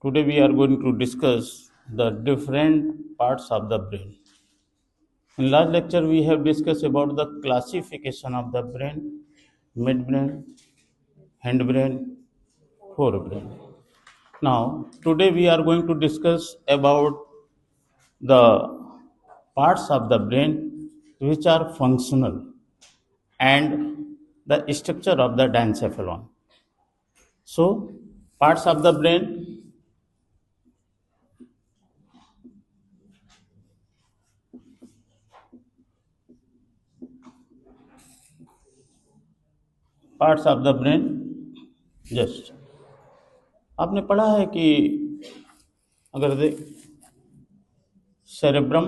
Today we are going to discuss the different parts of the brain. In last lecture we have discussed about the classification of the brain, midbrain, hindbrain, forebrain. Now today we are going to discuss about the parts of the brain which are functional and the structure of the diencephalon. So parts of the brain. Parts of the brain. Just आपने पढ़ा है कि अगर देख cerebrum,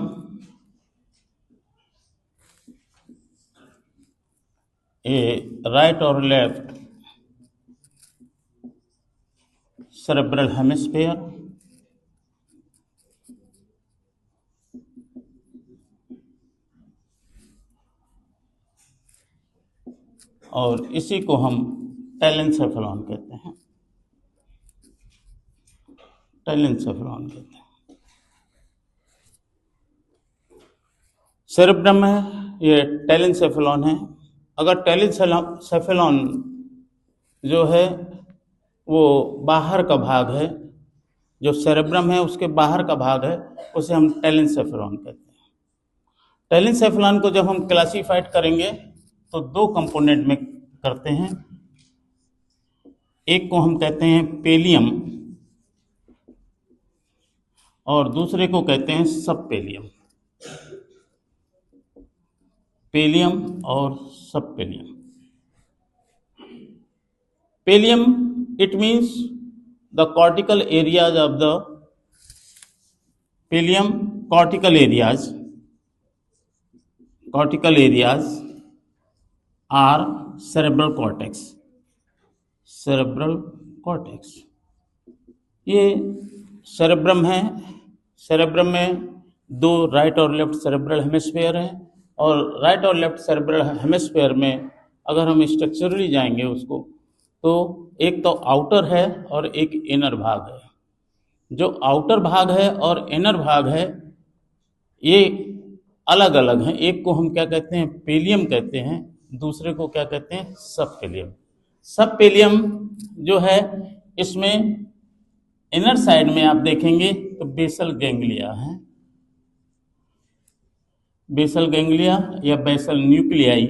ये right और left cerebral hemisphere, और इसी को हम टेलेंसेफेलॉन कहते हैं। टेलेंसेफेलॉन कहते हैं। सेरेब्रम है, ये टेलेंसेफेलॉन है। अगर टेलेंसेफेलॉन जो है वो बाहर का भाग है, जो सेरेब्रम है उसके बाहर का भाग है, उसे हम टेलेंसेफेलॉन कहते हैं। टेलेंसेफेलॉन को जब हम क्लासीफाइड करेंगे तो दो कंपोनेंट में करते हैं। एक को हम कहते हैं पेलियम और दूसरे को कहते हैं सबपेलियम। पेलियम और subpallium. Pallium it means the cortical areas of the pallium. Cortical areas are cerebral cortex. Cerebral cortex ये सेरेब्रम है। सेरेब्रम में दो राइट और लेफ्ट सेरेब्रल हेमिस्फीयर हैं, और राइट और लेफ्ट सेरेब्रल हेमिस्फीयर में अगर हम स्ट्रक्चरली जाएंगे उसको, तो एक तो आउटर है और एक इनर भाग है। जो आउटर भाग है और इनर भाग है ये अलग अलग हैं। एक को हम क्या कहते हैं, पेलियम कहते हैं, दूसरे को क्या कहते हैं, सबपेलियम। सबपेलियम जो है इसमें इनर साइड में आप देखेंगे तो बेसल गैंग्लिया है। बेसल गैंग्लिया या बेसल न्यूक्लियाई,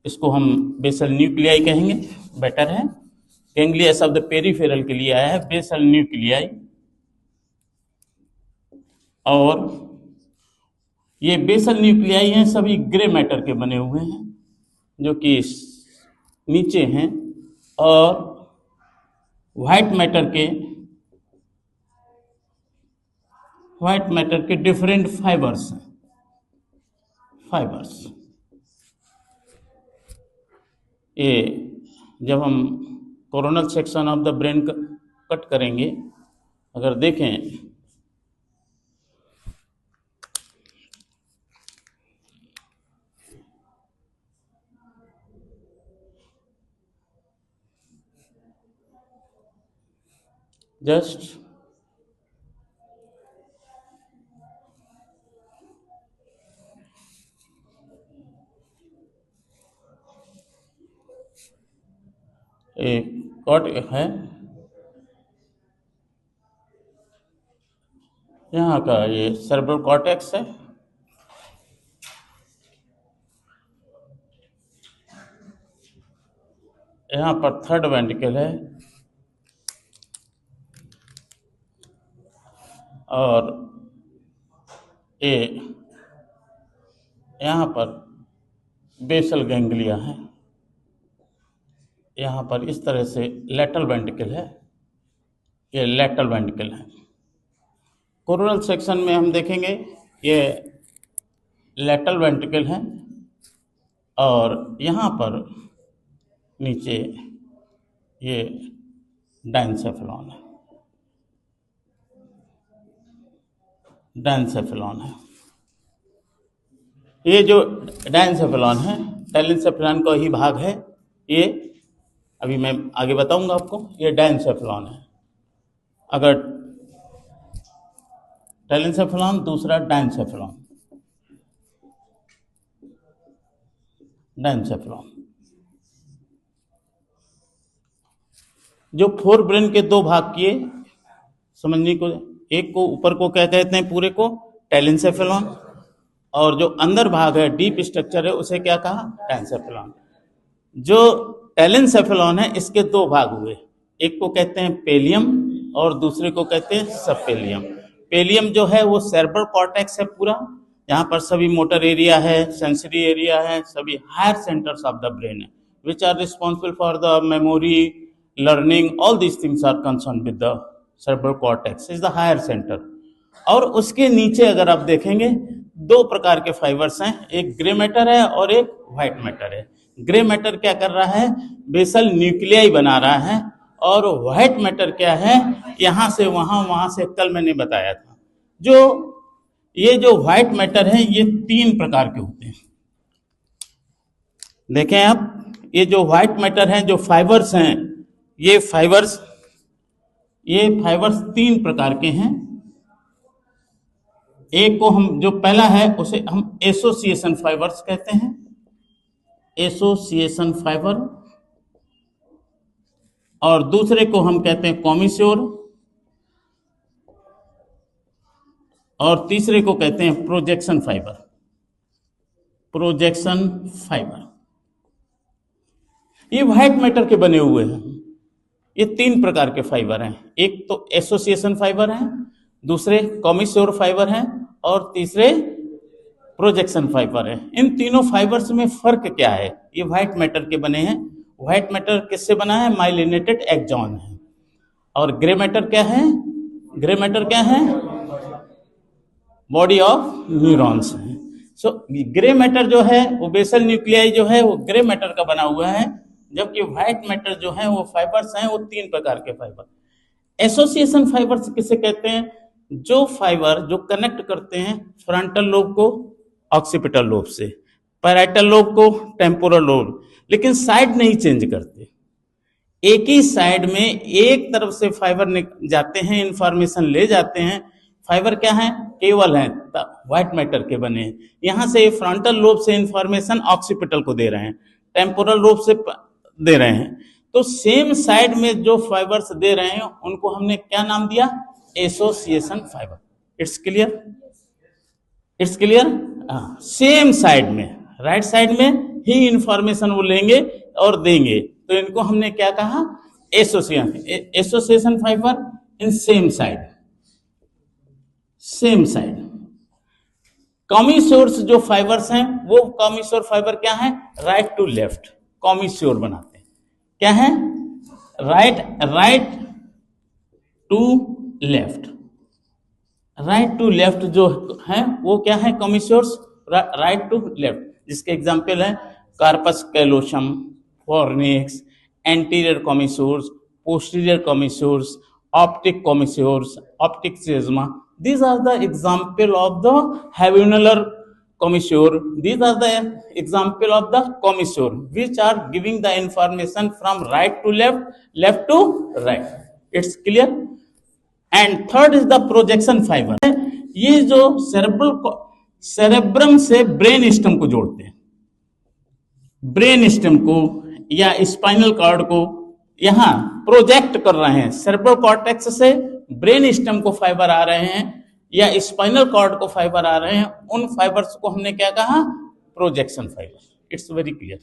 इसको हम बेसल न्यूक्लियाई कहेंगे, बेटर है। गैंग्लिया शब्द पेरिफेरल के लिए आया है, बेसल न्यूक्लियाई। और ये बेसल न्यूक्लियाई हैं, सभी ग्रे मैटर के बने हुए हैं जो कि नीचे हैं, और व्हाइट मैटर के डिफरेंट फाइबर्स हैं। ये जब हम coronal section of the brain cut करेंगे, अगर देखें जस्ट एक कॉट है, यहाँ का ये सेरेब्रल कॉर्टेक्स है। यहाँ पर थर्ड वेंट्रिकल है, और ये यहाँ पर बेसल गैंग्लिया है। यहाँ पर इस तरह से लैटरल वेंट्रिकल है, ये लैटरल वेंट्रिकल है। कोरोनल सेक्शन में हम देखेंगे ये लैटरल वेंट्रिकल है, और यहाँ पर नीचे ये डायनसेफेलॉन है। डायनसेफेलॉन है। ये जो डायनसेफेलॉन है, टेलेंसेफेलॉन का ही भाग है। ये अभी मैं आगे बताऊंगा आपको। ये डायनसेफेलॉन है, अगर टेलेंसेफेलॉन, दूसरा डायनसेफेलॉन। जो फोर ब्रेन के दो भाग किए समझने को, एक को ऊपर को क्या कहते हैं, पूरे को टेलेंसेफेलॉन, और जो अंदर भाग है डीप स्ट्रक्चर है उसे क्या कहा, डायनसेफेलॉन। जो टेलेंसेफेलॉन है इसके दो भाग हुए, एक को कहते हैं पेलियम और दूसरे को कहते हैं सबपेलियम। पेलियम जो है वो सेरेब्रल कॉर्टेक्स है पूरा, यहाँ पर सभी मोटर एरिया है, सेंसरी एरिया है, सभी higher centres of the brain है which are responsible for the memory, learning, all these things are concern with the cerebral cortex is the higher centre. और उसके नीचे अगर आप देखेंगे दो प्रकार के फाइबर्स हैं, एक ग्रे मैटर है और एक व्हाइट मैटर है। ग्रे मैटर क्या कर रहा है, बेसल न्यूक्लियाई बना रहा है, और व्हाइट मैटर क्या है, यहां से वहां, वहां से, कल मैंने बताया था। ये जो व्हाइट मैटर है ये तीन प्रकार के होते हैं। देखें आप, ये जो व्हाइट मैटर है, जो फाइबर्स हैं, ये फाइबर्स तीन प्रकार के हैं। एक को हम, जो पहला है उसे हम एसोसिएशन फाइबर्स कहते हैं, एसोसिएशन फाइबर, और दूसरे को हम कहते हैं कॉमिस्योर, और तीसरे को कहते हैं प्रोजेक्शन फाइबर। प्रोजेक्शन फाइबर ये व्हाइट मैटर के बने हुए हैं। ये तीन प्रकार के फाइबर हैं, एक तो एसोसिएशन फाइबर हैं, दूसरे कॉमिस्योर फाइबर हैं, और तीसरे प्रोजेक्शन फाइबर है। इन तीनों फाइबर्स में फर्क क्या है, ये व्हाइट मैटर के बने हैं। व्हाइट मैटर किससे बना है, माइलिनेटेड एक्सॉन है। और ग्रे मैटर क्या है, ग्रे मैटर क्या है, बॉडी ऑफ न्यूरॉन्स है। सो ग्रे मैटर जो है वो बेसल न्यूक्लियाई जो है वो ग्रे मैटर का बना हुआ है, जबकि व्हाइट मैटर जो है वो फाइबर्स हैं, वो तीन प्रकार के फाइबर। एसोसिएशन फाइबर्स किसे कहते हैं, जो फाइबर जो कनेक्ट करते हैं फ्रंटल लोब को ऑक्सीपिटल लोब से, पैराइटल लोब को टेम्पोरल लोब, लेकिन साइड नहीं चेंज करते। एक ही साइड में एक तरफ से फाइबर जाते हैं, इंफॉर्मेशन ले जाते हैं। फाइबर क्या है, केवल है, व्हाइट मैटर के बने हैं। यहां से फ्रंटल लोब से इंफॉर्मेशन ऑक्सीपिटल को दे रहे हैं, टेम्पोरल लोब से दे रहे हैं। तो सेम साइड में जो फाइबर्स दे रहे हैं उनको हमने क्या नाम दिया, association fibre. It's clear, it's clear. Same side में, राइट साइड में ही इंफॉर्मेशन वो लेंगे और देंगे, तो इनको हमने क्या कहा, association fibre in same side, same side. Commissures जो फाइबर्स हैं वो कॉमिस्योर फाइबर क्या है, राइट टू लेफ्ट कॉमिस्योर बनाते हैं। क्या है, right to left, right to left जो है वो क्या है, कॉमिस्योर्स राइट टू लेफ्ट, जिसके एग्जांपल है corpus callosum, fornix, anterior commissures, posterior commissures, optic commissures, optic chiasma. These are the example of the havenular commissure. These are the example of the commissure which are giving the information from right to left, left to right. It's clear. And third is the projection fiber. ये जो cerebrum से brain stem को जोड़ते हैं, brain stem को या spinal cord को यहां प्रोजेक्ट कर रहे हैं। सेरेब्रल कॉर्टेक्स से ब्रेन स्टेम को फाइबर आ रहे हैं या स्पाइनल कॉर्ड को फाइबर आ रहे हैं, उन फाइबर्स को हमने क्या कहा, projection fibre. It's very clear.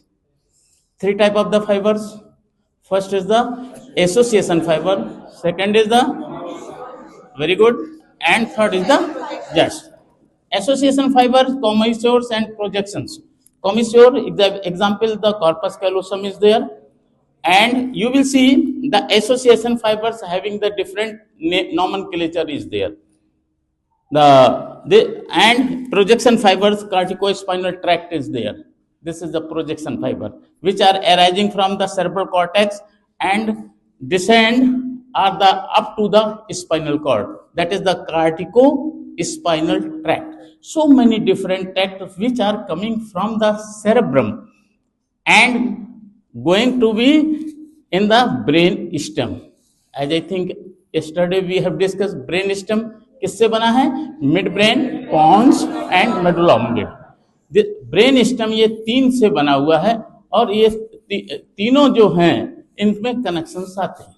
Three type of the fibres, first is the association fibre, second is the, very good, and third is the just association fibre, commissures and projections. Commissure example the corpus callosum is there, and you will see the association fibers having the different nomenclature is there. And projection fibers, corticospinal tract is there. This is the projection fiber which are arising from the cerebral cortex and descend are the up to the spinal cord, that is the corticospinal tract. So many different tracts which are coming from the cerebrum and going to be in the brain stem. As I think yesterday we have discuss brain stem किससे बना है? Mid brain, pons and medulla oblongata. Brain stem ये 3 से बना हुआ है और ये तीनों जो हैं इनमें कनेक्शंस आते हैं,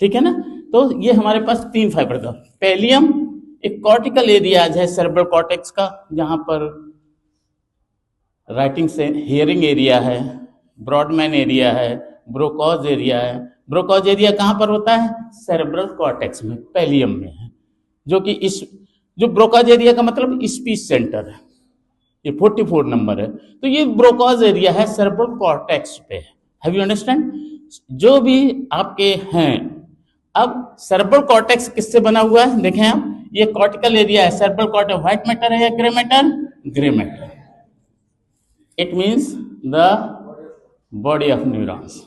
ठीक है ना। तो ये हमारे पास 3 फाइबर का पैलियम, एक कॉर्टिकल एरियाज है सेरेब्रल कॉर्टेक्स का, जहां पर राइटिंग से हियरिंग एरिया है, ब्रॉडमैन एरिया है, ब्रोकॉज एरिया है। ब्रोकॉज एरिया कहाँ पर होता है? सेरेब्रल कॉर्टेक्स में, पैलियम में है, जो कि इस जो ब्रोकॉज एरिया का मतलब स्पीच सेंटर है, ये 44 नंबर है। तो ये ब्रोकॉज एरिया है सेरेब्रल कॉर्टेक्स पे। Have you understand? जो भी आपके हैं, अब सेरेब्रल कॉर्टेक्स किससे बना हुआ है? देखें आप, ये कॉर्टिकल एरिया है, सेरेब्रल कॉर्टेक्स व्हाइट मैटर है या grey matter? Grey matter. It means the body of neurons,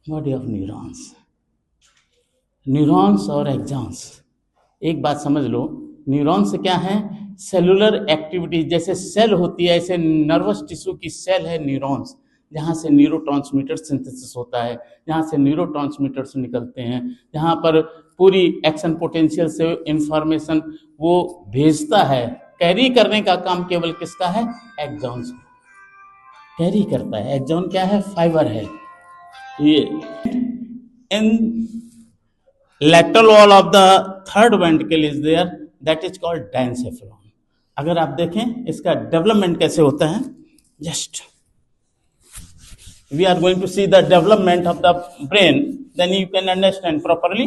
body of neurons, neurons और एक्सॉन्स। एक बात समझ लो, न्यूरॉन्स क्या है? सेलुलर एक्टिविटी, जैसे सेल होती है ऐसे नर्वस टिश्यू की सेल है न्यूरॉन्स, जहाँ से न्यूरोट्रांसमीटर सिंथेसिस होता है, जहाँ से न्यूरोट्रांसमीटर्स निकलते हैं, जहाँ पर पूरी एक्शन पोटेंशियल से इंफॉर्मेशन वो भेजता है। कैरी करने का काम केवल किसका है? एक्सॉन्स कैरी करता है। एक्सॉन क्या है? फाइबर है। ये इन lateral wall of the third ventricle is there, that is called diencephalon। अगर आप देखें इसका डेवलपमेंट कैसे होता है, just we are going to see the development of the brain, then you can understand properly।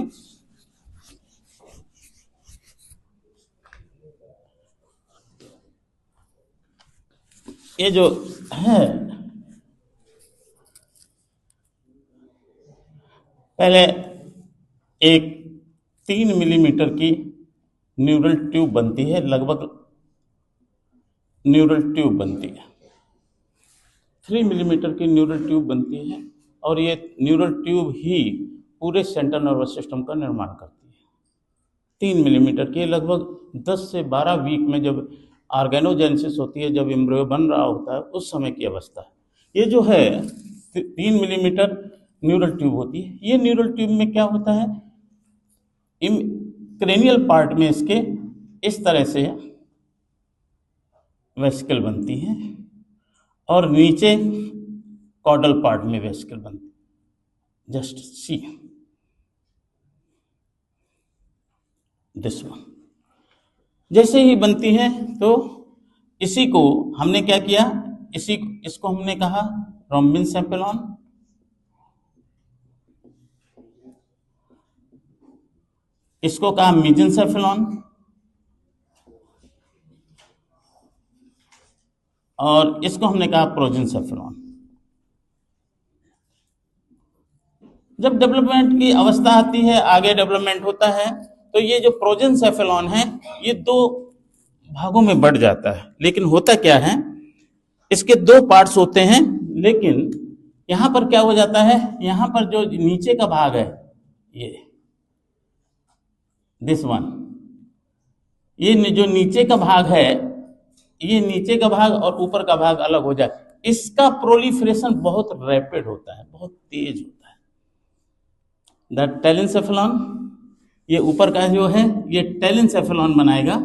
ये जो है, पहले एक 3 मिलीमीटर की न्यूरल ट्यूब बनती है, लगभग न्यूरल ट्यूब बनती है, 3 मिलीमीटर की न्यूरल ट्यूब बनती है, और ये न्यूरल ट्यूब ही पूरे सेंट्रल नर्वस सिस्टम का निर्माण करती है। 3 मिलीमीटर की, लगभग 10 से 12 वीक में जब ऑर्गेनोजेनेसिस होती है, जब एम्ब्रियो बन रहा होता है, उस समय की अवस्था है। ये जो है 3 मिलीमीटर न्यूरल ट्यूब होती है। ये न्यूरल ट्यूब में क्या होता है? क्रेनियल पार्ट में इसके इस तरह से वेसिकल बनती है, और नीचे कॉडल पार्ट में वेसिकल बनती है। Just see this one. जैसे ही बनती है तो इसी को हमने क्या किया? इसको हमने कहा रोम्बिनसेफेलॉन, इसको कहा मेसेंसेफेलॉन, और इसको हमने कहा प्रोजेंसेफेलॉन। जब डेवलपमेंट की अवस्था आती है, आगे डेवलपमेंट होता है, तो ये जो प्रोजेंसेफेलॉन है ये 2 भागों में बढ़ जाता है। लेकिन होता क्या है, इसके 2 पार्ट्स होते हैं, लेकिन यहां पर क्या हो जाता है, यहां पर जो नीचे का भाग है, ये दिस वन, ये जो नीचे का भाग है, ये नीचे का भाग और ऊपर का भाग अलग हो जाए, इसका प्रोलिफरेशन बहुत रैपिड होता है, बहुत तेज होता है। द टेलेंसेफेलॉन, ये ऊपर का जो है ये टेलेंसेफेलॉन बनाएगा,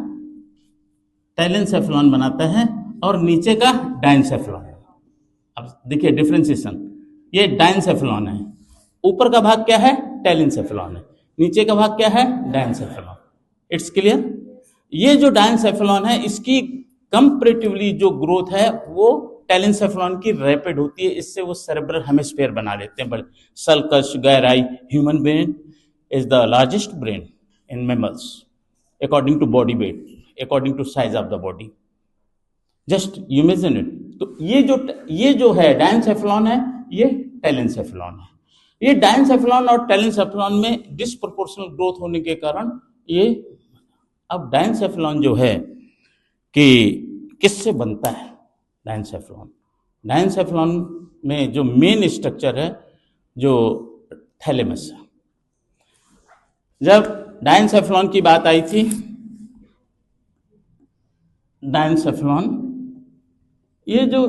टेलेंसेफेलॉन बनाता है, और नीचे का डायनसेफेलॉन। अब देखिए डिफरेंशिएशन, ये डायनसेफेलॉन है, ऊपर का भाग क्या है? टेलेंसेफेलॉन है, नीचे का भाग क्या है? डायनसेफेलॉन। It's clear? ये जो डायनसेफेलॉन है, इसकी कंपैरेटिवली जो ग्रोथ है वो टेलेंसेफेलॉन की रैपिड होती है। इससे वो सेरेब्रल हेमिस्फीयर बना लेते हैं बड़े। सल्कस, गहराई, human brain is the largest brain in mammals according to body weight, according to size of the body. Just imagine it. तो ये जो है डायनसेफेलॉन है, ये टेलेंसेफेलॉन है। ये डायनसेफेलॉन और टेलेंसेफेलॉन में डिसप्रोपोर्शनल ग्रोथ होने के कारण ये, अब डायनसेफेलॉन जो है कि किससे बनता है? डायनसेफेलॉन, डायनसेफेलॉन में जो मेन स्ट्रक्चर है जो थैलेमस है। जब डायनसेफेलॉन की बात आई थी, डायनसेफेलॉन, ये जो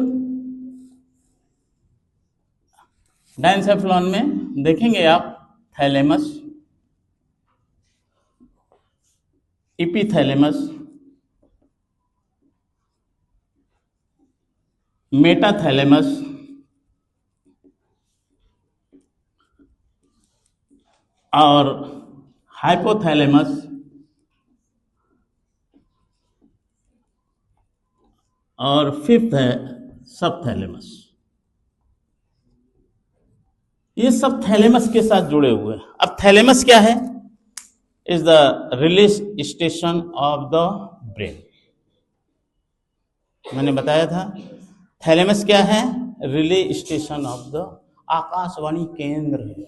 डायनसेफेलॉन में देखेंगे आप, थैलेमस, इपीथैलेमस, मेटाथैलेमस और हाइपोथैलेमस और फिफ्थ है सबथैलेमस। ये सब थैलेमस के साथ जुड़े हुए हैं। अब थैलेमस क्या है? Is the release station of the brain. मैंने बताया था थैलेमस क्या है? Relay station of the Akashvani केंद्र है।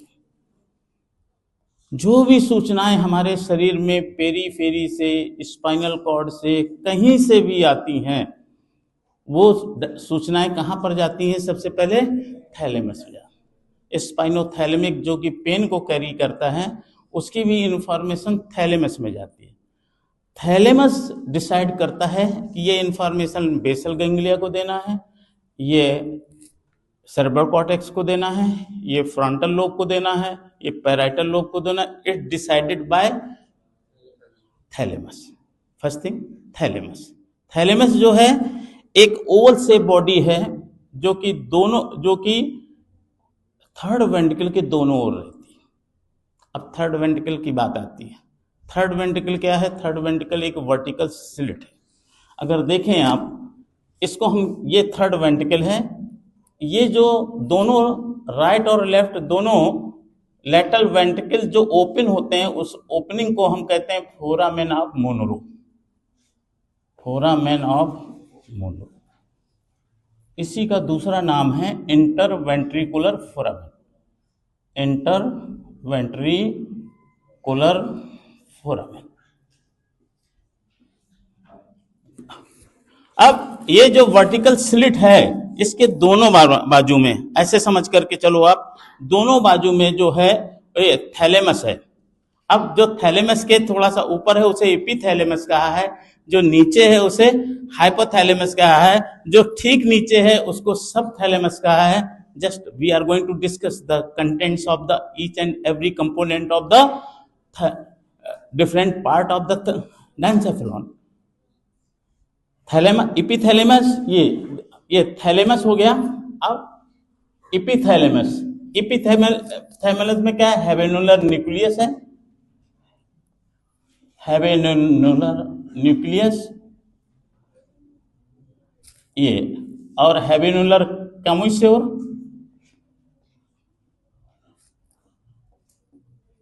जो भी सूचनाएं हमारे शरीर में पेरीफेरी से, स्पाइनल कॉर्ड से, कहीं से भी आती हैं, वो सूचनाएं कहां पर जाती हैं? सबसे पहले थैलेमस में। स्पाइनोथैलेमिक जो कि पेन को कैरी करता है, उसकी भी इंफॉर्मेशन थैलेमस में जाती है। थैलेमस डिसाइड करता है कि ये इंफॉर्मेशन बेसल गैंग्लिया को देना है, ये सेरेब्रल कॉर्टेक्स को देना है, ये फ्रंटल लोब को देना है, ये पैराइटल लोब को देना है। It decided by thalamus. First thing thalamus. Thalamus जो है एक ओवल से बॉडी है जो कि थर्ड वेंट्रिकल के दोनों ओर रहती है। अब थर्ड वेंट्रिकल की बात आती है। थर्ड वेंट्रिकल क्या है? थर्ड वेंट्रिकल एक वर्टिकल स्लिट है। अगर देखें आप इसको, हम ये थर्ड वेंट्रिकल है, ये जो दोनों राइट और लेफ्ट दोनों लेटरल वेंट्रिकल जो ओपन होते हैं, उस ओपनिंग को हम कहते हैं foramen of Monro. Foramen of Monro. इसी का दूसरा नाम है इंटरवेंट्रिकुलर फोरामेन। Interventricular foramen. अब ये जो वर्टिकल स्लिट है, इसके दोनों बाजू में, ऐसे समझ करके चलो आप, दोनों बाजू में जो है ये थैलेमस है। अब जो थैलेमस के थोड़ा सा ऊपर है उसे एपीथैलेमस कहा है, जो नीचे है उसे हाइपोथैलेमस कहा है, जो ठीक नीचे है उसको सबथैलेमस कहा है। Just we are going to discuss the contents of the each and every component of the different part of the diencephalon. Thalamus, epithalamus, ये थैलेमस हो गया। अब एपीथैलेमस, एपीथैलेमस में क्या है? हैवेनुलर न्यूक्लियस है, हैवेनुलर न्यूक्लियस ये, और हैवेनुलर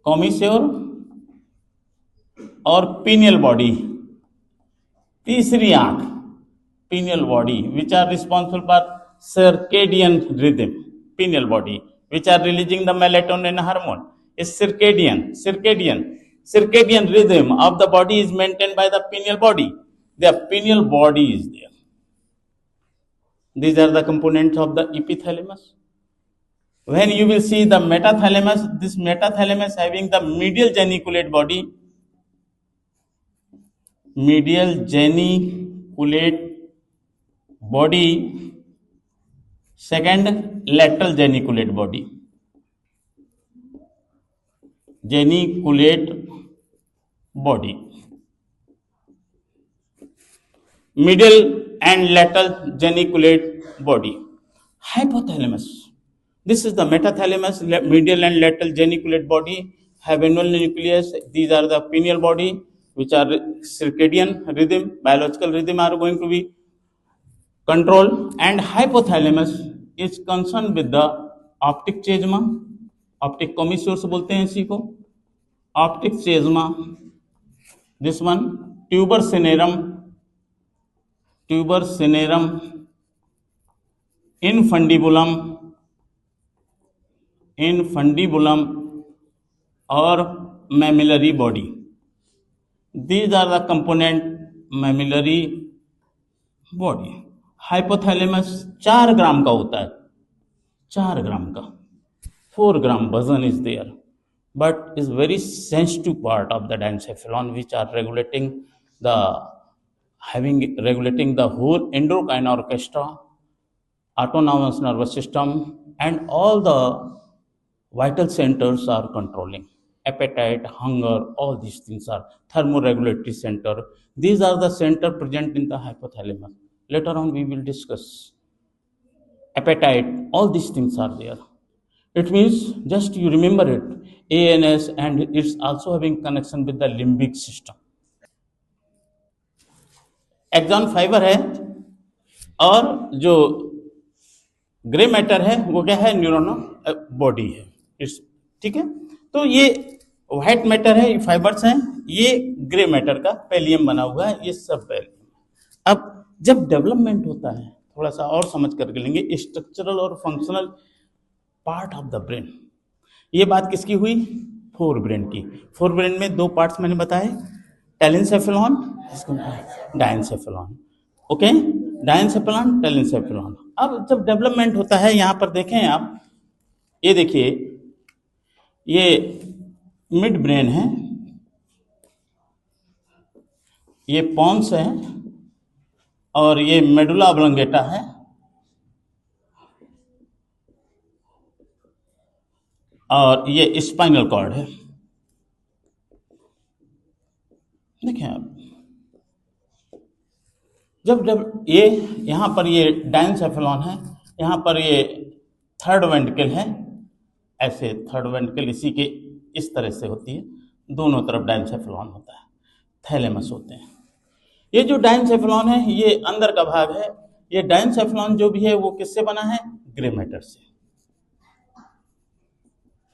कॉमिस्योर और पीनियल बॉडी, तीसरी आंख, pineal body, which are responsible for circadian rhythm. Pineal body, which are releasing the melatonin hormone, is circadian rhythm of the body is maintained by the pineal body. The pineal body is there. These are the components of the epithalamus. When you will see the metathalamus, this metathalamus having the medial geniculate body, medial geniculate body, second lateral geniculate body, geniculate body, middle and lateral geniculate body. Hypothalamus, this is the metathalamus, medial and lateral geniculate body, havenul nucleus. These are the pineal body, which are circadian rhythm, biological rhythm are going to be control. And hypothalamus is concerned with the optic chiasma, optic commissures बोलते हैं इसी को, optic chiasma, this one tuber cinerum, infundibulum और mammillary body. These are the component mammillary body. Hypothalamus 4 gram का होता है, 4 gram का, 4 gram वजन is there, but is very sensitive part of the diencephalon, which are regulating the whole endocrine orchestra, autonomous nervous system, and all the vital centers are controlling. appetite, hunger, all these things are thermoregulatory center. These are the center present in the hypothalamus. Later on we will discuss appetite, all these things are there. It means just you remember it, ANS, and it's also having connection with the limbic system. Axon fibre है, और जो grey matter है वो क्या है, न्यूरोनो body है इस, ठीक है। तो ये व्हाइट मैटर है, ये फाइबर्स हैं, ये ग्रे मैटर का पैलियम बना हुआ है, ये सब पैलियम। अब जब डेवलपमेंट होता है, थोड़ा सा और समझ करके लेंगे, स्ट्रक्चरल और functional part of the brain. ये बात किसकी हुई, फोर ब्रेन की। फोर ब्रेन में दो पार्ट्स मैंने बताए, टेलेंसेफेलॉन, डायनसेफेलॉन, ओके, डायनसेफेलॉन, टेलेंसेफेलॉन। अब जब डेवलपमेंट होता है, यहां पर देखें आप, ये देखिए, ये मिड ब्रेन है, ये पॉन्स है, और ये मेडुला ऑब्लोंगेटा है, और ये स्पाइनल कॉर्ड है। देखें आप, जब ये यहाँ पर ये डायनसेफेलॉन है, यहाँ पर ये थर्ड वेंट्रिकल है, ऐसे थर्ड वेंट्रिकल इसी के इस तरह से होती है, दोनों तरफ डायनसेफेलॉन होता है, थैलेमस होते हैं। ये जो डायनसेफेलॉन है, ये अंदर का भाग है। ये डायनसेफेलॉन जो भी है वो किससे बना है, ग्रे मैटर से।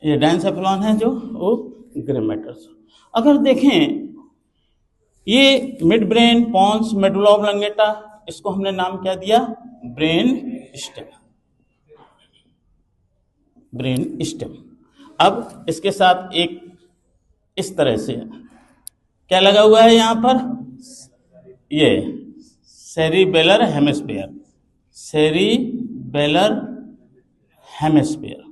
ये डायनसेफेलॉन है जो वो ग्रे मैटर से। अगर देखें, ये mid brain, pons, medulla oblongata, इसको हमने नाम क्या दिया, ब्रेन स्टेम, ब्रेन स्टेम। अब इसके साथ एक इस तरह से क्या लगा हुआ है यहाँ पर, ये cerebellar hemisphere, cerebellar hemisphere,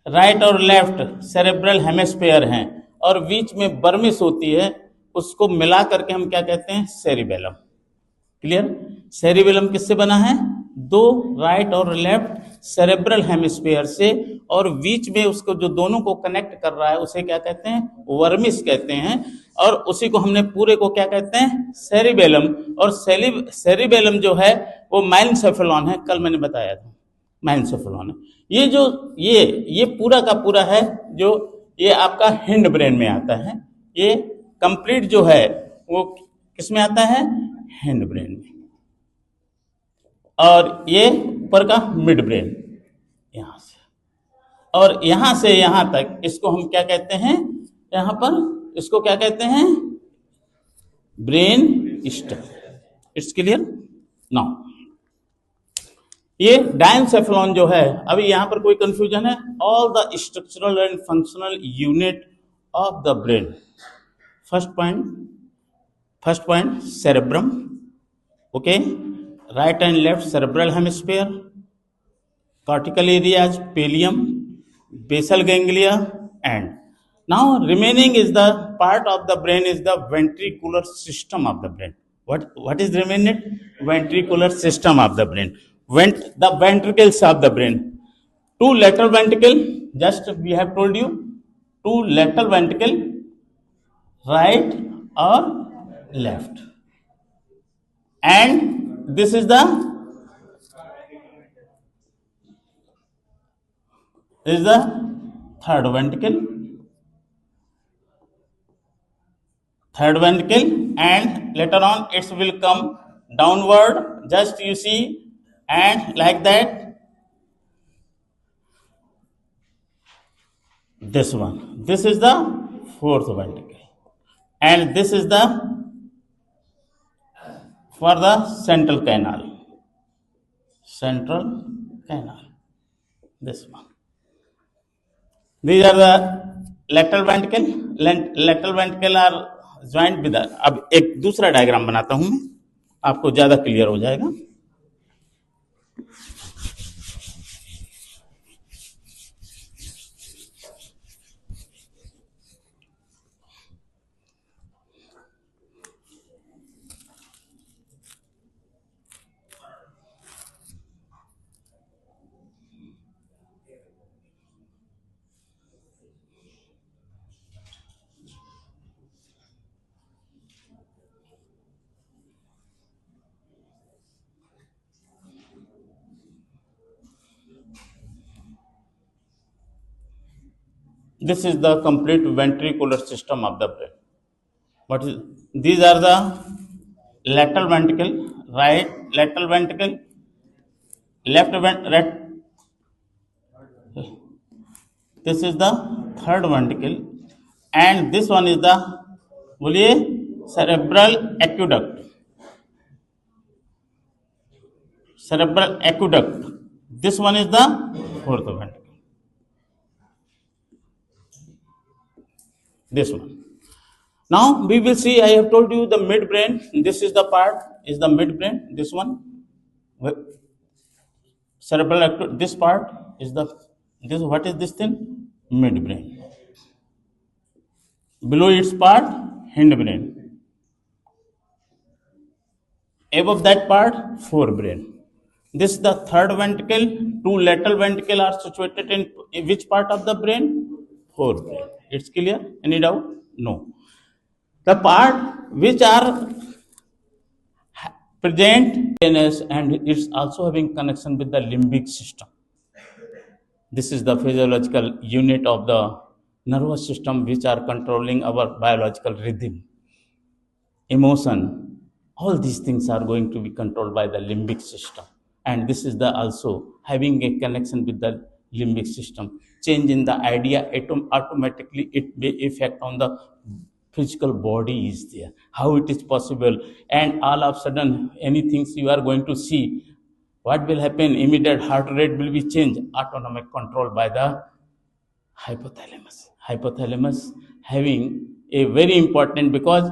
right और लेफ्ट सेरेब्रल हेमिस्फीयर हैं, और बीच में बर्मिस होती है, उसको मिला करके हम क्या कहते हैं, सेरिबेलम। क्लियर, सेरिबेलम किससे बना है, दो राइट और लेफ्ट सेरेब्रल हेमिस्फीयर से, और बीच में उसको जो दोनों को कनेक्ट कर रहा है उसे क्या कहते हैं, वर्मिस कहते हैं, और उसी को हमने पूरे को क्या कहते हैं, सेरिबेलम। और सेरिबेलम जो है वो माइलनसेफेलॉन है, कल मैंने बताया था, माइलनसेफेलॉन है। ये जो ये पूरा का पूरा है, जो ये आपका हिंड ब्रेन में आता है, ये कंप्लीट जो है वो किस में आता है, हिंड ब्रेन में। और ये ऊपर का मिड ब्रेन यहां से, और यहां से यहां तक इसको हम क्या कहते हैं, यहां पर इसको क्या कहते हैं, brain stem. It's clear now. ये डायनसेफेलॉन जो है, अभी यहां पर कोई कंफ्यूजन है, all the structural and functional unit of the brain. First point cerebrum, okay, right and left cerebral hemisphere, cortical areas pallium, basal ganglia, and now remaining is the part of the brain is the ventricular system of the brain. What is remaining? Ventricular system of the brain. The ventricles of the brain. Two lateral ventricle, just we have told you, two lateral ventricle, right or left, and this is the third ventricle, and later on it will come downward, just you see, and like that, this one, this is the fourth ventricle, and this is the for the central canal, this one. These are the lateral ventricle are joined with the, अब एक दूसरा diagram बनाता हूं मैं, आपको ज्यादा clear हो जाएगा। This is the complete ventricular system of the brain. What is these are the lateral ventricle, right lateral ventricle, right. This is the third ventricle, and this one is the बोलिए cerebral aqueduct. Cerebral aqueduct. This one is the fourth ventricle. This one. Now we will see. I have told you the midbrain. This is the part is the midbrain. This one, cerebral aqueduct. This part is the this. What is this thing? Midbrain. Below its part, hindbrain. Above that part, forebrain. This is the third ventricle. Two lateral ventricles are situated in which part of the brain? Forebrain. It's clear? Any doubt? No. The part which are present and it's also having connection with the limbic system. This is the physiological unit of the nervous system which are controlling our biological rhythm, emotion. All these things are going to be controlled by the limbic system, and this is the also having a connection with the limbic system. Change in the idea automatically it may affect on the physical body is there. How it is possible? And all of a sudden anything you are going to see, what will happen? Immediate heart rate will be changed, autonomic control by the hypothalamus having a very important, because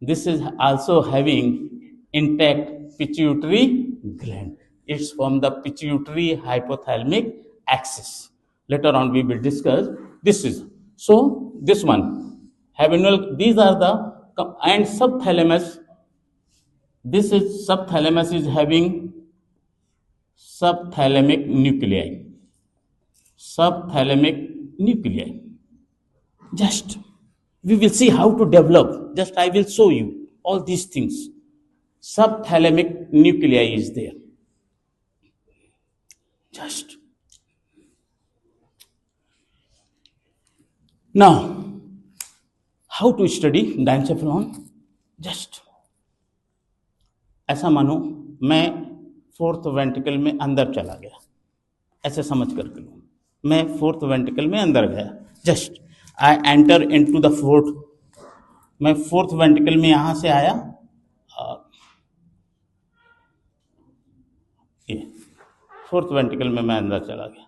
this is also having intact pituitary gland. It's from the pituitary hypothalamic axis. Later on we will discuss. This is so this one habenal. These are the and subthalamus. This is subthalamus is having subthalamic nuclei. Subthalamic nuclei. Just we will see how to develop. Just I will show you all these things. Subthalamic nuclei is there. Just now, how to study diencephalon? Just ऐसा मानो मैं fourth ventricle में अंदर चला गया, ऐसे समझ करके लो, मैं फोर्थ वेंट्रिकल में अंदर गया. Just I enter into the fourth. मैं फोर्थ वेंट्रिकल में यहां से आया, ये फोर्थ वेंट्रिकल में मैं अंदर चला गया.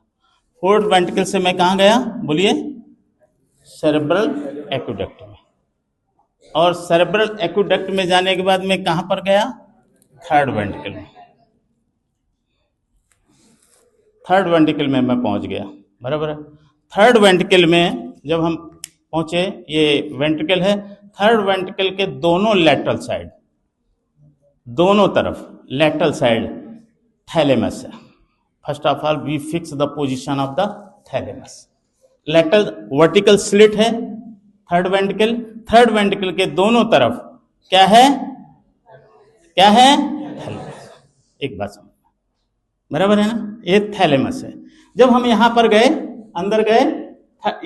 फोर्थ वेंट्रिकल से मैं कहाँ गया? बोलिए सेरेब्रल एक्वेडक्ट में. और सेरेब्रल एक्वेडक्ट में जाने के बाद मैं कहां पर गया? थर्ड वेंट्रिकल में. थर्ड वेंट्रिकल में मैं पहुंच गया. बराबर है. थर्ड वेंट्रिकल में जब हम पहुंचे, ये वेंट्रिकल है. थर्ड वेंट्रिकल के दोनों लेटरल साइड, दोनों तरफ लेटरल साइड थैलेमस है. First of all we fix the position of the thalamus. Lateral vertical slit है थर्ड वेंट्रिकल. थर्ड वेंट्रिकल के दोनों तरफ क्या है? क्या है? थैलेमस. एक बात समझ, बराबर है ना? ये थैलेमस है. जब हम यहां पर गए, अंदर गए,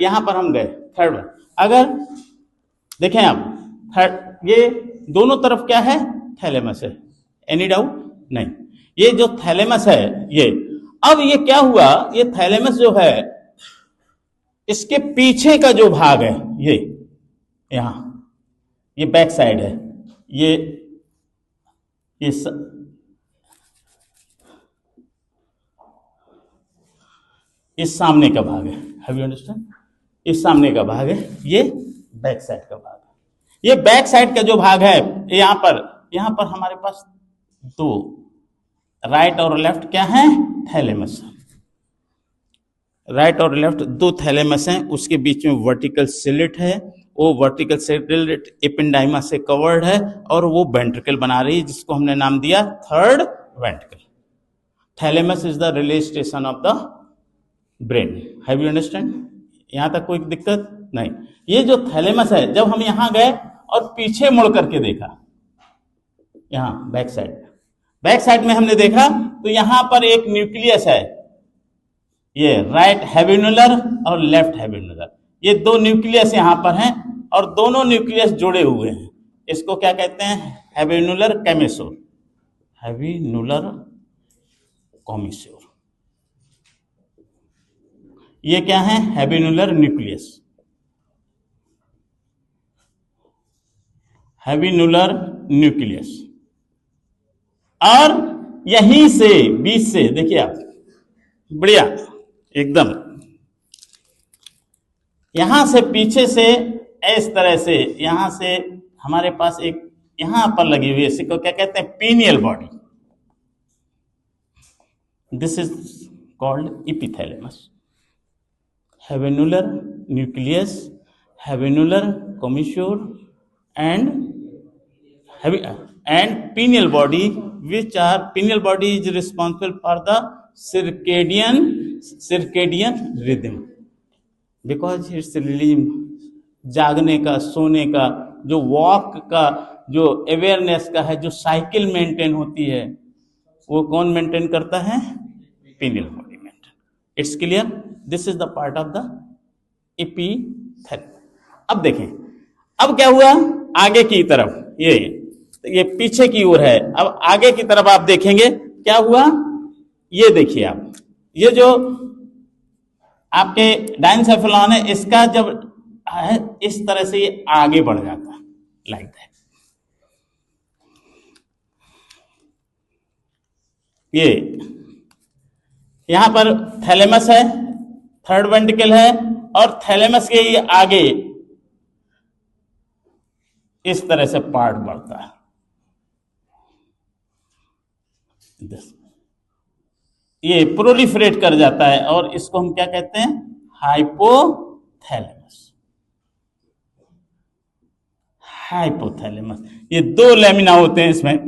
यहां पर हम गए थर्ड. अगर देखें आप, थर्ड ये दोनों तरफ क्या है? थैलेमस है. Any doubt? नहीं. ये जो थैलेमस है, ये अब ये क्या हुआ? ये थैलेमस जो है, इसके पीछे का जो भाग है, ये यहां, ये बैक साइड है, ये इस सामने का भाग है. Have you understand? इस सामने का भाग है, ये बैक साइड का भाग है. ये बैक साइड का जो भाग है, यहां पर हमारे पास दो राइट और लेफ्ट क्या है? थैलेमस. राइट और लेफ्ट दो थैलेमस हैं. उसके बीच में वर्टिकल सिलिट है. वो वर्टिकल सिलिट एपेंडाइमा से कवर्ड है और वो वेंट्रिकल बना रही है, जिसको हमने नाम दिया third ventricle. Thalamus is the relay station of the brain. Have you understand? यहां तक कोई दिक्कत नहीं. ये जो थैलेमस है, जब हम यहां गए और पीछे मुड़ करके देखा, यहां बैक साइड में हमने देखा, तो यहां पर एक न्यूक्लियस है, ये राइट हैवेनुलर और लेफ्ट हैवेनुलर. ये दो न्यूक्लियस यहाँ पर हैं और दोनों न्यूक्लियस जुड़े हुए हैं। इसको क्या कहते हैं? हैवेनुलर कैमेसोर, हैवेनुलर कॉमिसोर। ये क्या है? हैवेनुलर न्यूक्लियस, हैवेनुलर न्यूक्लियस। और यहीं से बीच से देखिए आप, बढ़िया एकदम, यहां से पीछे से इस तरह से यहां से हमारे पास एक यहां पर लगी हुई है, इसी को क्या कहते हैं? Pineal body. This is called epithalamus. Habenular nucleus, habenular commissure and pineal body, which are pineal body is responsible for the circadian rhythm, because it's releasing जागने का, सोने का, जो वॉक का, जो अवेयरनेस का है, जो साइकिल मेंटेन होती है, वो कौन मेंटेन करता है? Pineal body maintain. It's clear? This is the part of the epithelium. अब देखें, अब क्या हुआ आगे की तरफ, ये पीछे की ओर है, अब आगे की तरफ आप देखेंगे क्या हुआ। ये देखिए आप, ये जो आपके डायनसेफेलॉन है, इसका जब है इस तरह से ये आगे बढ़ जाता है, लाइक दैट। ये यहां पर थैलेमस है, थर्ड वेंट्रिकल है, और थैलेमस के ये आगे इस तरह से पार्ट बढ़ता है। ये प्रोलिफरेट कर जाता है और इसको हम क्या कहते हैं? हाइपोथैलेमस। हाइपोथैलेमस, ये दो लेमिना होते हैं इसमें,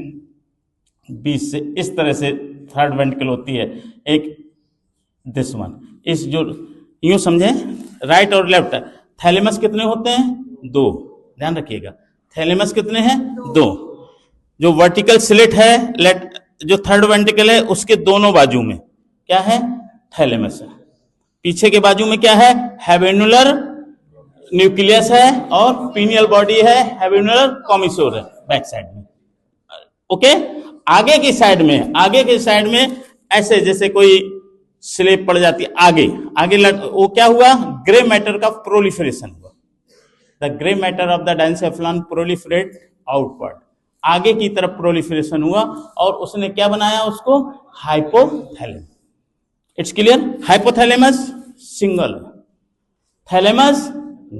बीच से इस तरह से थर्ड वेंट्रिकल होती है, एक दिस वन, इस जो यूं समझे राइट और लेफ्ट। थैलेमस कितने होते हैं? दो, ध्यान रखिएगा। थैलेमस कितने हैं? दो। जो वर्टिकल स्लिट है, जो थर्ड वेंट्रिकल है, उसके दोनों बाजू में क्या है? थैलेमस है। पीछे के बाजू में क्या है? हैवेनुलर न्यूक्लियस है, और पीनियल बॉडी है, हैवेनुलर कॉमिसोर है बैक साइड में। ओके, आगे की साइड में ऐसे जैसे कोई स्लेब पड़ जाती है, आगे वो क्या हुआ? ग्रे मैटर का प्रोलिफरेशन हुआ। The grey matter of the diencephalon proliferate outward, आगे की तरफ प्रोलिफरेशन हुआ, और उसने क्या बनाया? उसको hypothalamus. It's clear? Hypothalamus single, thalamus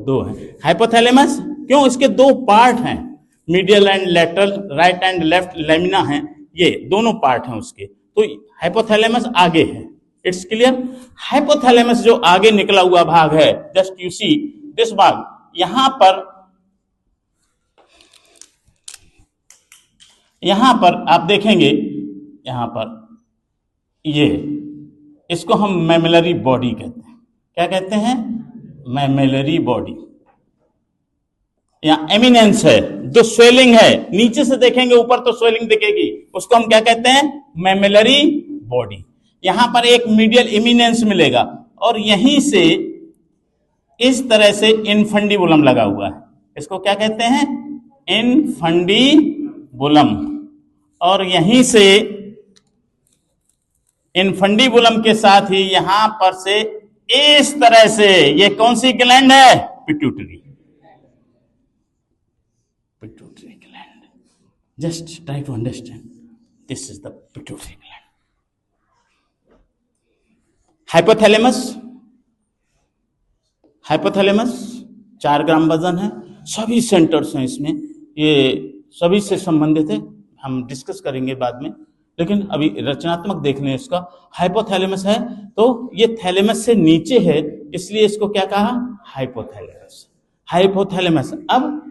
दो है। हाइपोथैलेमस क्यों? इसके दो पार्ट हैं, medial and lateral, right and left lamina है, ये दोनों पार्ट हैं उसके। तो हाइपोथैलेमस आगे है। It's clear? हाइपोथैलेमस जो आगे निकला हुआ भाग है, जस्ट यू सी दिस भाग, यहां पर आप देखेंगे, यहां पर ये, इसको हम मैमेलरी बॉडी कहते हैं। क्या कहते हैं? मैमेलरी बॉडी। यहां एमिनेंस है, जो स्वेलिंग है, नीचे से देखेंगे ऊपर तो स्वेलिंग दिखेगी, उसको हम क्या कहते हैं? मैमेलरी बॉडी। यहां पर एक मीडियल इमिनेंस मिलेगा, और यहीं से इस तरह से इनफंडिबुलम लगा हुआ है, इसको क्या कहते हैं? इनफंडिबुलम। और यहीं से इनफंडिबुलम के साथ ही यहां पर से इस तरह से, ये कौन सी ग्लैंड है? Pituitary gland. Just try to understand, this is the pituitary gland. Hypothalamus 4 gram वजन है, सभी सेंटर्स हैं इसमें, ये सभी से संबंधित है, हम डिस्कस करेंगे बाद में, लेकिन अभी रचनात्मक देख लें इसका। हाइपोथैलेमस है तो ये थैलेमस से नीचे है, इसलिए इसको क्या कहा? हाइपोथैलेमस। अब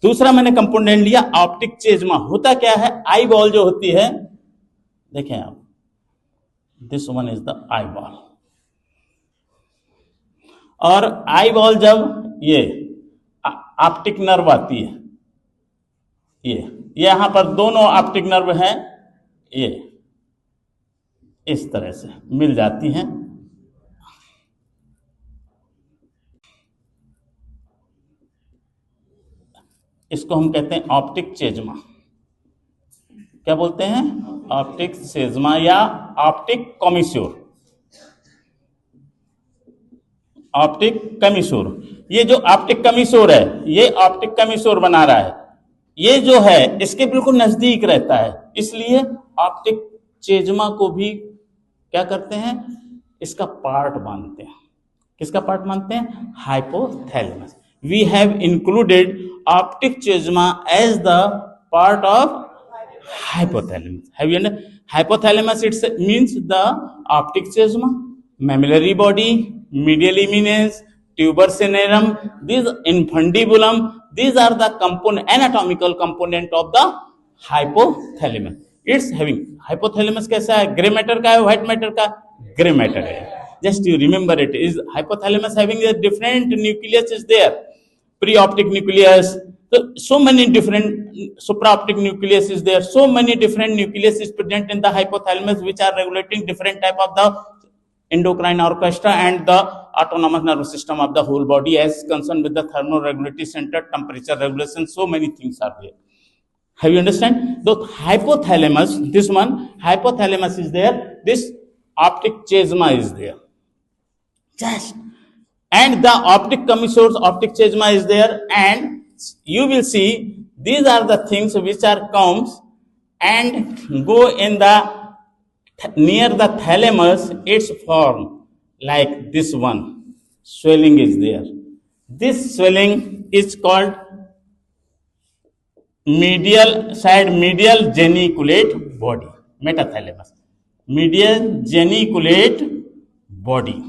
दूसरा मैंने कंपोनेंट लिया ऑप्टिक चेजमा। होता क्या है? आई बॉल जो होती है, देखें आप, this one is the eye ball, और आई बॉल जब ये ऑप्टिक नर्व आती है, ये यहां पर दोनों ऑप्टिक नर्व हैं, ये इस तरह से मिल जाती हैं। इसको हम कहते हैं ऑप्टिक चेजमा। क्या बोलते हैं? ऑप्टिक चेजमा या ऑप्टिक कॉमिस्योर। ऑप्टिक कमिश्योर, ये जो ऑप्टिक कमिश्योर है, ये ऑप्टिक कमिश्योर बना रहा है, ये जो है इसके बिल्कुल नजदीक रहता है, इसलिए ऑप्टिक चेजमा को भी क्या करते हैं? इसका पार्ट मानते हैं। किसका पार्ट मानते हैं? Hypothalamus. We have included optic chiasma as the part of hypothalamus. Have you understood? Hypothalamus it means the optic chiasma, mammillary body, medial eminence, tuber cinerum, these infundibulum, these are the anatomical component of the hypothalamus. It's having hypothalamus कैसा है? Grey matter का है, white matter का? Grey matter है. Just you remember it is hypothalamus having a different nucleus is there, preoptic nucleus. So many different supraoptic nucleus is there. So many different nucleus is present in the hypothalamus, which are regulating different type of the endocrine orchestra and the autonomous nervous system of the whole body, as concerned with the thermoregulatory center, temperature regulation. So many things are there. Have you understand? The hypothalamus, this one, hypothalamus is there. This optic chiasma is there. Just and the optic commissures, optic chiasma is there, and you will see these are the things which are comes and go in the near the thalamus. Its form like this one, swelling is there. This swelling is called medial side, medial geniculate body, metathalamus, medial geniculate body,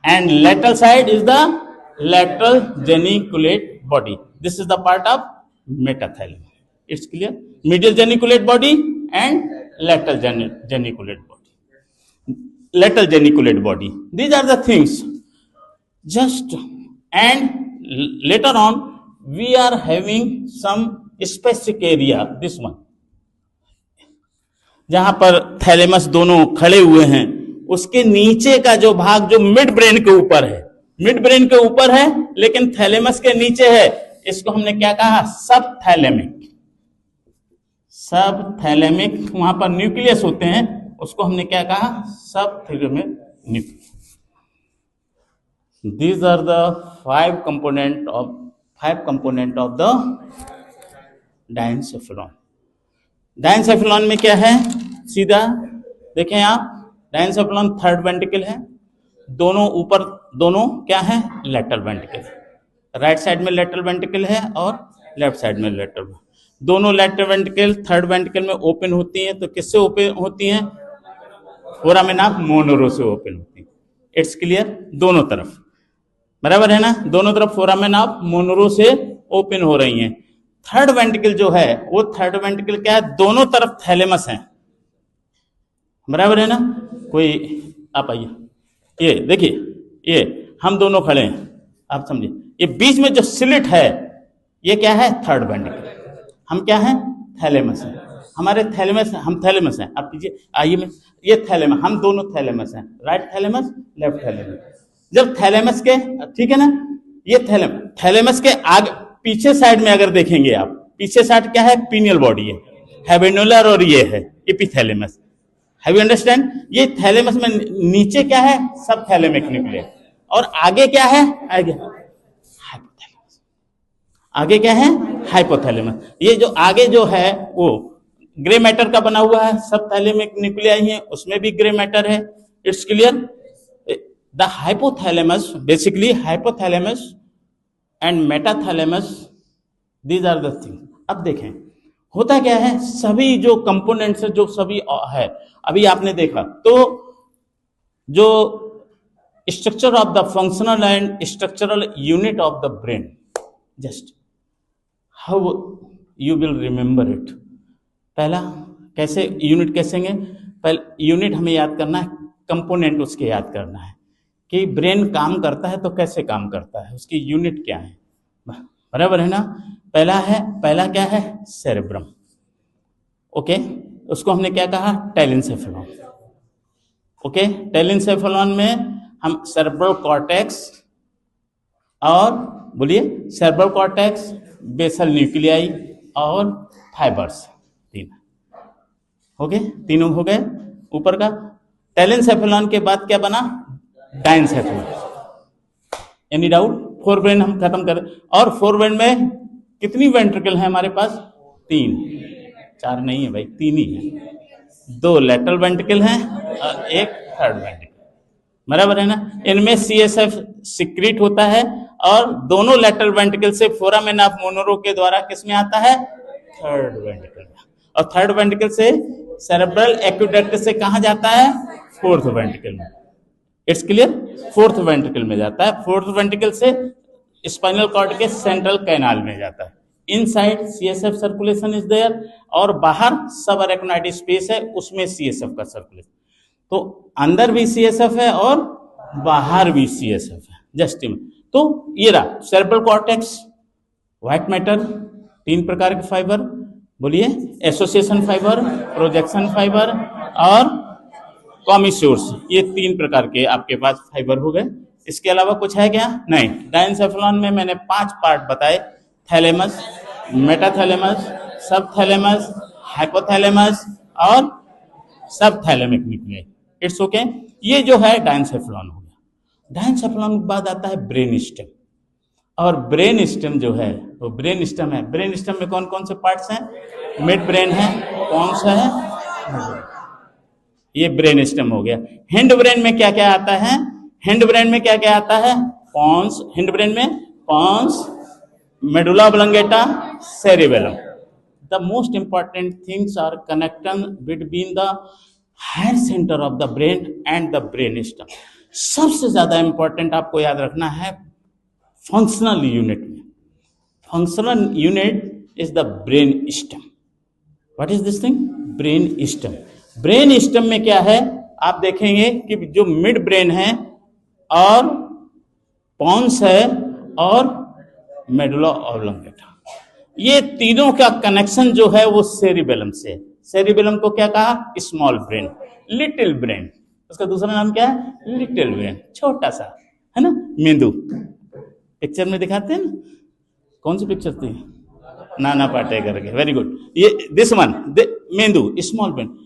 and lateral side is the lateral geniculate body. This is the part of metathalamus. It's clear? Medial geniculate body and lateral geniculate body. Lateral geniculate body. These are the things. Just and later on we are having some specific area. This one, जहां पर thalamus दोनों खड़े हुए हैं, उसके नीचे का जो भाग जो मिड ब्रेन के ऊपर है, मिड ब्रेन के ऊपर है लेकिन थैलेमस के नीचे है, इसको हमने क्या कहा? सब थैलेमिक। सब थैलेमिक, वहां पर न्यूक्लियस होते हैं, उसको हमने क्या कहा? Subthalamic nucleus. These are the five component of the diencephalon. Diencephalon में क्या है? सीधा देखें आप, डायनसेफेलॉन थर्ड वेंट्रिकल है, दोनों ऊपर, दोनों क्या है? Lateral ventricle. राइट साइड में लेटरल वेंट्रिकल है और लेफ्ट साइड में लेटरल। दोनों लेटरल वेंट्रिकल थर्ड वेंट्रिकल में ओपन होती हैं, तो किससे ओपन होती हैं? फोरामेना मोनोरो से ओपन होती है। It's clear? दोनों तरफ, बराबर है ना? दोनों तरफ फोरामेना मोनोरो से ओपन हो रही हैं। थर्ड वेंट्रिकल जो है, वो थर्ड वेंट्रिकल क्या है? दोनों तरफ थैलेमस है, बराबर है ना? कोई आप आइए, ये देखिए, ये हम दोनों खड़े हैं, आप समझिए, ये बीच में जो स्लिट है, ये क्या है? Third ventricle. हम क्या हैं? थैलेमस है। हमारे थैलेमस, हम थैलेमस हैं। आप कीजिए, आइए में, ये थैलेमस, हम दोनों थैलेमस हैं, राइट थैलेमस, लेफ्ट थैलेमस। जब थैलेमस के, ठीक है ना, ये थैलेमस के आगे पीछे साइड में अगर देखेंगे आप, पीछे साइड क्या है? पीनियल बॉडी है, हैवेनुलर, और ये है एपिथैलेमस। Have you understand? ये थैलेमस में नीचे क्या है? सब थैलेमिक न्यूक्लियस, और आगे क्या है? आगे हाइपोथैलेमस। आगे क्या है? हाइपोथैलेमस। ये जो आगे जो है वो ग्रे मैटर का बना हुआ है, सब थैलेमिक न्यूक्लियाई है, उसमें भी ग्रे मैटर है। It's clear? The hypothalamus, basically hypothalamus and metathalamus, these are the thing. अब देखें होता क्या है, सभी जो कंपोनेंट्स है, जो सभी है, अभी आपने देखा तो जो structure of the functional and structural unit of the brain, just how you will remember it. पहला कैसे यूनिट कैसेंगे? पहले यूनिट हमें याद करना है, कंपोनेंट उसके याद करना है कि ब्रेन काम करता है तो कैसे काम करता है, उसकी यूनिट क्या है, बराबर है ना? पहला क्या है? सेरेब्रम। ओके, उसको हमने क्या कहा? टेलेंसेफेलॉन। ओके, टेलेंसेफेलॉन में हम सेरेब्रल कॉर्टेक्स, और बोलिए सेरेब्रल कॉर्टेक्स, बेसल न्यूक्लियाई और फाइबर्स, तीन हो गए, तीनों हो गए ऊपर का। टेलेनसेफेलॉन के बाद क्या बना? Diencephalon. Any doubt? Fore brain हम खत्म कर, और फोर ब्रेन में कितनी वेंट्रिकल है हमारे पास? तीन, चार नहीं है भाई, तीन ही है। दो लेटरल वेंट्रिकल हैं और एक थर्ड वेंट्रिकल, बराबर है ना। इनमें सीएसएफ सिक्रीट होता है और दोनों लेटरल वेंट्रिकल से फोरामेन ऑफ मोनोरो के द्वारा किस में आता है? थर्ड वेंट्रिकल में। और थर्ड वेंट्रिकल से सेरेब्रल एक्वेडक्ट से कहां जाता है? फोर्थ वेंट्रिकल में। It's clear? फोर्थ वेंट्रिकल में जाता है। फोर्थ वेंट्रिकल से स्पाइनल कॉर्ड के सेंट्रल कैनाल में जाता है। Inside CSF circulation is there, और बाहर सब अरेक्नोइड स्पेस है, उसमें सीएसएफ का सर्कुलेशन। तो अंदर भी सीएसएफ है और बाहर भी सीएसएफ है, जस्ट तो ये रहा सेरेब्रल कॉर्टेक्स, व्हाइट मैटर, तीन प्रकार के फाइबर, बोलिए एसोसिएशन फाइबर, प्रोजेक्शन फाइबर और कॉमिस्योर्स, ये तीन प्रकार के आपके पास फाइबर हो गए। इसके अलावा कुछ है क्या? नहीं। डायनसेफेलॉन में मैंने 5 पार्ट बताए, थैलेमस, मेटाथैलेमस, सबथैलेमस, हाइपोथैलेमस और सब थैलेमिक न्यूक्लियाई। It's okay. ये जो है डायनसेफेलॉन हो गया। डायनसेफेलॉन के बाद आता है ब्रेन स्टेम, और ब्रेन स्टेम जो है वो ब्रेन स्टेम है। ब्रेन स्टेम में कौन कौन से पार्ट्स हैं? मिड ब्रेन है, कौन सा है? ये ब्रेन स्टेम हो गया। हिंड ब्रेन में क्या क्या आता है? हिंड ब्रेन में क्या क्या आता है? पॉन्स, हिंड ब्रेन में pons, medulla oblongata, cerebellum. The most important things are connection between the higher center of the brain and the brain stem. सबसे ज्यादा इंपॉर्टेंट आपको याद रखना है फंक्शनल यूनिट में। Functional unit is the brain stem. What is this thing? Brain stem. Brain stem में क्या है? आप देखेंगे कि जो मिड ब्रेन है और पॉन्स है और मेडुला ऑब्लंगेटा, ये तीनों का कनेक्शन जो है वो सेरिबेलम से है। सेरिबेलम को क्या कहा? Small brain, little brain. उसका दूसरा नाम क्या है? लिटिल ब्रेन, छोटा सा, है ना। मेंदू पिक्चर में दिखाते हैं ना, कौन सी पिक्चर थी? नाना पाटेकर के, वेरी गुड। ये दिस वन, मेंदू, स्मॉल ब्रेन।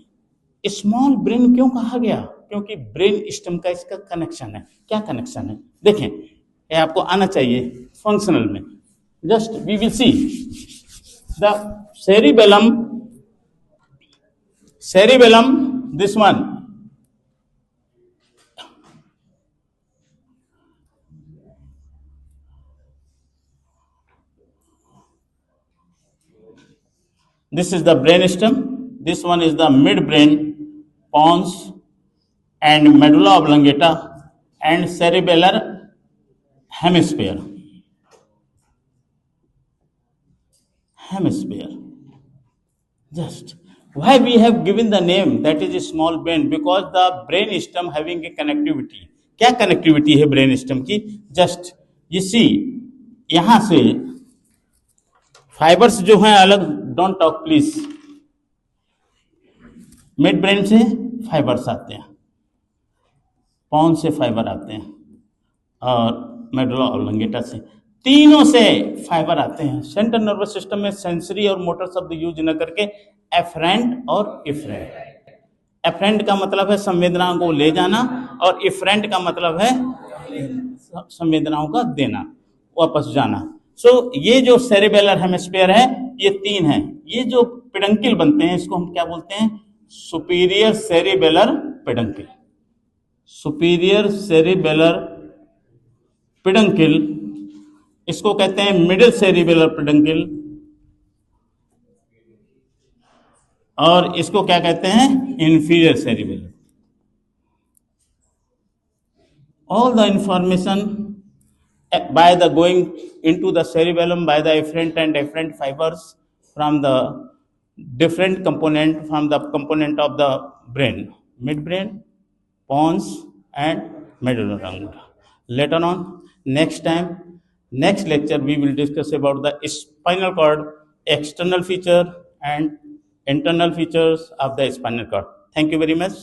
स्मॉल ब्रेन क्यों कहा गया? क्योंकि ब्रेन स्टेम का इसका कनेक्शन है। क्या कनेक्शन है? देखें, ये आपको आना चाहिए फंक्शनल में। Just we will see the cerebellum, this one, this is the brain stem, this one is the mid brain, pons and medulla oblongata and cerebellar hemisphere. Just why we have given the name that is a small brain? Because the brain stem having a connectivity. क्या connectivity है brain stem की? Just you see, यहां से fibres जो हैं अलग, don't talk please. Mid brain से fibres आते हैं, पॉन से फाइबर आते हैं और मेडुला ऑब्लंगेटा से, तीनों से फाइबर आते हैं। सेंट्रल नर्वस सिस्टम में सेंसरी और मोटर शब्द यूज न करके एफरेंट और इफरेंट। एफरेंट का मतलब है संवेदनाओं को ले जाना और इफरेंट का मतलब है संवेदनाओं का देना, वापस जाना। सो ये जो सेरिबेलर हेमिस्फीयर है, ये तीन है। ये जो पेडंकिल बनते हैं, इसको हम क्या बोलते हैं? Superior cerebellar peduncle. Superior cerebellar peduncle, इसको कहते हैं मिडिल सेरिबेलर पेडंकिल, और इसको क्या कहते हैं? Inferior cerebellar. All the information by the going into the cerebellum by the efferent and efferent fibers from the different component, from the component of the brain, midbrain, pons and medulla oblongata. Later on, next time, next lecture, we will discuss about the spinal cord, external feature and internal features of the spinal cord. Thank you very much.